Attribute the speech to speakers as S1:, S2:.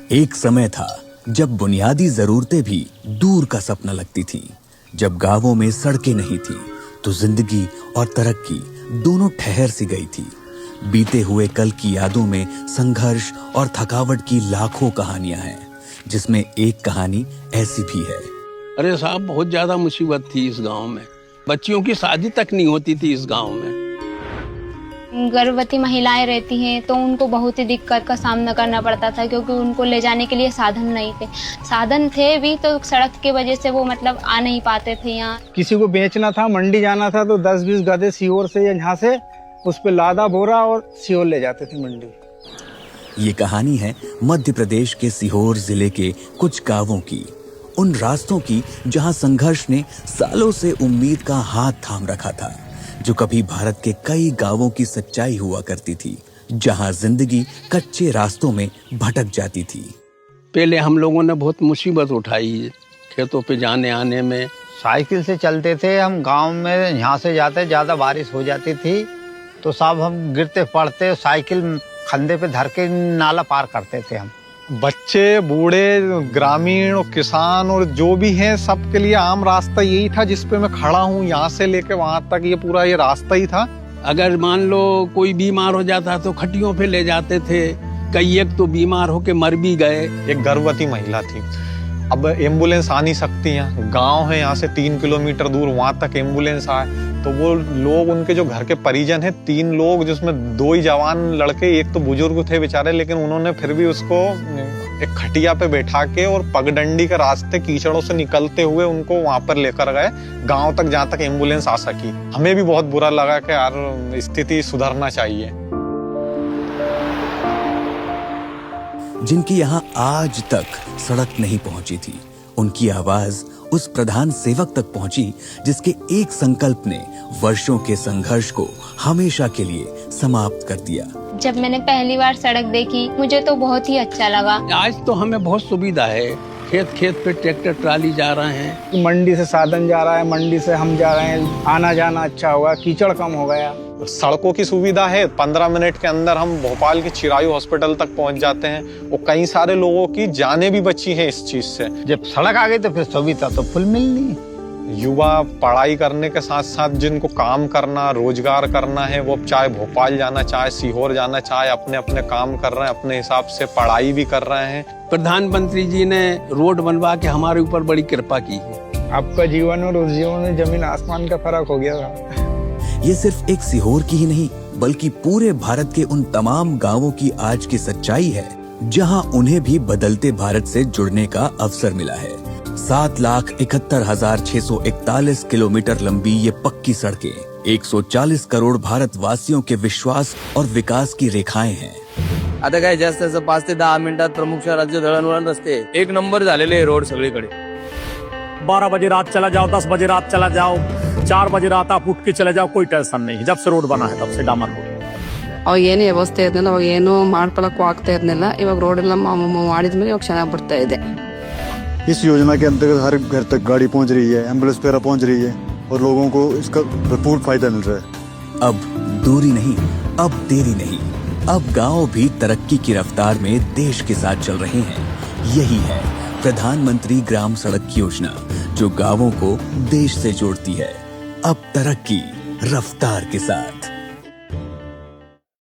S1: एक समय था जब बुनियादी जरूरतें भी दूर का सपना लगती थी। जब गांवों में सड़कें नहीं थी तो जिंदगी और तरक्की दोनों ठहर सी गई थी। बीते हुए कल की यादों में संघर्ष और थकावट की लाखों कहानियां हैं, जिसमें एक कहानी ऐसी भी है।
S2: अरे साहब, बहुत ज्यादा मुसीबत थी इस गांव में। बच्चियों की शादी तक नहीं होती थी इस गांव में।
S3: गर्भवती महिलाएं रहती हैं तो उनको बहुत ही दिक्कत का सामना करना पड़ता था, क्योंकि उनको ले जाने के लिए साधन नहीं थे। साधन थे भी तो सड़क की वजह से वो आ नहीं पाते थे यहाँ।
S4: किसी को बेचना था, मंडी जाना था तो 10-20 गधे सीहोर से या यहाँ से उस पे लादा बोरा और सीहोर ले जाते थे मंडी।
S1: ये कहानी है मध्य प्रदेश के सीहोर जिले के कुछ गांवों की, उन रास्तों की जहां संघर्ष ने सालों से उम्मीद का हाथ थाम रखा था, जो कभी भारत के कई गांवों की सच्चाई हुआ करती थी, जहां जिंदगी कच्चे रास्तों में भटक जाती थी।
S2: पहले हम लोगों ने बहुत मुसीबत उठाई खेतों पे जाने आने में।
S5: साइकिल से चलते थे हम गांव में, यहाँ से जाते ज्यादा बारिश हो जाती थी तो साहब हम गिरते पड़ते, साइकिल कंधे पे धर के नाला पार करते थे हम।
S6: बच्चे, बूढ़े, ग्रामीण और किसान और जो भी हैं, सबके लिए आम रास्ता यही था जिस पे मैं खड़ा हूँ। यहाँ से लेके वहां तक ये पूरा ये रास्ता ही था।
S2: अगर मान लो कोई बीमार हो जाता तो खटियों पे ले जाते थे। कई एक तो बीमार होके मर भी गए।
S6: एक गर्भवती महिला थी, अब एम्बुलेंस आ नहीं सकती है, गांव है यहाँ से 3 किलोमीटर दूर, वहां तक एम्बुलेंस आए तो वो लोग, उनके जो घर के परिजन हैं, 3 लोग जिसमें 2 ही जवान लड़के, एक तो बुजुर्ग थे बेचारे, लेकिन उन्होंने फिर भी उसको एक खटिया पे बैठा के और पगडंडी के रास्ते कीचड़ों से निकलते हुए उनको वहां पर लेकर गए गांव तक, जहां तक एम्बुलेंस आ सकी। हमें भी बहुत बुरा लगा कि यार स्थिति सुधरना चाहिए।
S1: जिनकी यहाँ आज तक सड़क नहीं पहुंची थी, उनकी आवाज उस प्रधान सेवक तक पहुंची जिसके एक संकल्प ने वर्षों के संघर्ष को हमेशा के लिए समाप्त कर दिया।
S3: जब मैंने पहली बार सड़क देखी मुझे तो बहुत ही अच्छा लगा।
S2: आज तो हमें बहुत सुविधा है, खेत खेत पे ट्रैक्टर ट्राली जा रहे हैं।
S4: मंडी से साधन जा रहा है, मंडी से हम जा रहे हैं, आना जाना अच्छा हुआ, कीचड़ कम हो गया।
S6: सड़कों की सुविधा है, 15 मिनट के अंदर हम भोपाल के चिरायु हॉस्पिटल तक पहुंच जाते हैं और कई सारे लोगों की जानें भी बची हैं इस चीज से।
S5: जब सड़क आ गई तो फिर सुविधा तो फुल मिलनी।
S6: युवा पढ़ाई करने के साथ साथ जिनको काम करना, रोजगार करना है, वो चाहे भोपाल जाना, चाहे सीहोर जाना, चाहे अपने अपने काम कर रहे हैं, अपने हिसाब से पढ़ाई भी कर रहे हैं।
S2: प्रधानमंत्री जी ने रोड बनवा के हमारे ऊपर बड़ी कृपा की है।
S4: आपका जीवन और उस जीवन में जमीन आसमान का फर्क हो गया था।
S1: ये सिर्फ एक सीहोर की ही नहीं, बल्कि पूरे भारत के उन तमाम गांवों की आज की सच्चाई है, जहां उन्हें भी बदलते भारत से जुड़ने का अवसर मिला है। 7,71,641 किलोमीटर लंबी ये पक्की सड़कें 140 करोड़ भारतवासियों के विश्वास और विकास की रेखाएं हैं।
S7: आता काय जास्त 5 ते 10 मिनिटात प्रमुख शहराचे दळणवळण रस्ते एक नंबर झालेले रोड सगळीकडे।
S8: 12 बजे रात चला जाओ, 10 बजे रात चला जाओ, 4 बजे रात आप उठ के चले जाओ, कोई टेंशन नहीं। जब से रोड बना है तब से डामर रोड।
S9: ಅವಾಗ ಏನು ವ್ಯವಸ್ಥೆ ಇರಲಿಲ್ಲ, ಅವಾಗ ಏನು ಮಾಡ್ಕೊಳ್ಳೋಕ್ಕೂ ಆಗ್ತಾ ಇರಲಿಲ್ಲ। ಇವಾಗ ರೋಡ್ ಎಲ್ಲ ಮಾಡಿದ್ಮೇಲೆ ಇವಾಗ ಚೆನ್ನಾಗಿ ಬರ್ತಾ ಇದೆ।
S10: इस योजना के अंतर्गत हर घर तक गाड़ी पहुंच रही है, एम्बुलेंस वगैरह पहुंच रही है और लोगों को इसका भरपूर फायदा मिल रहा है।
S1: अब दूरी नहीं, अब देरी नहीं, अब गांव भी तरक्की की रफ्तार में देश के साथ चल रहे हैं। यही है प्रधानमंत्री ग्राम सड़क योजना, जो गांवों को देश से जोड़ती है। अब तरक्की रफ्तार के साथ।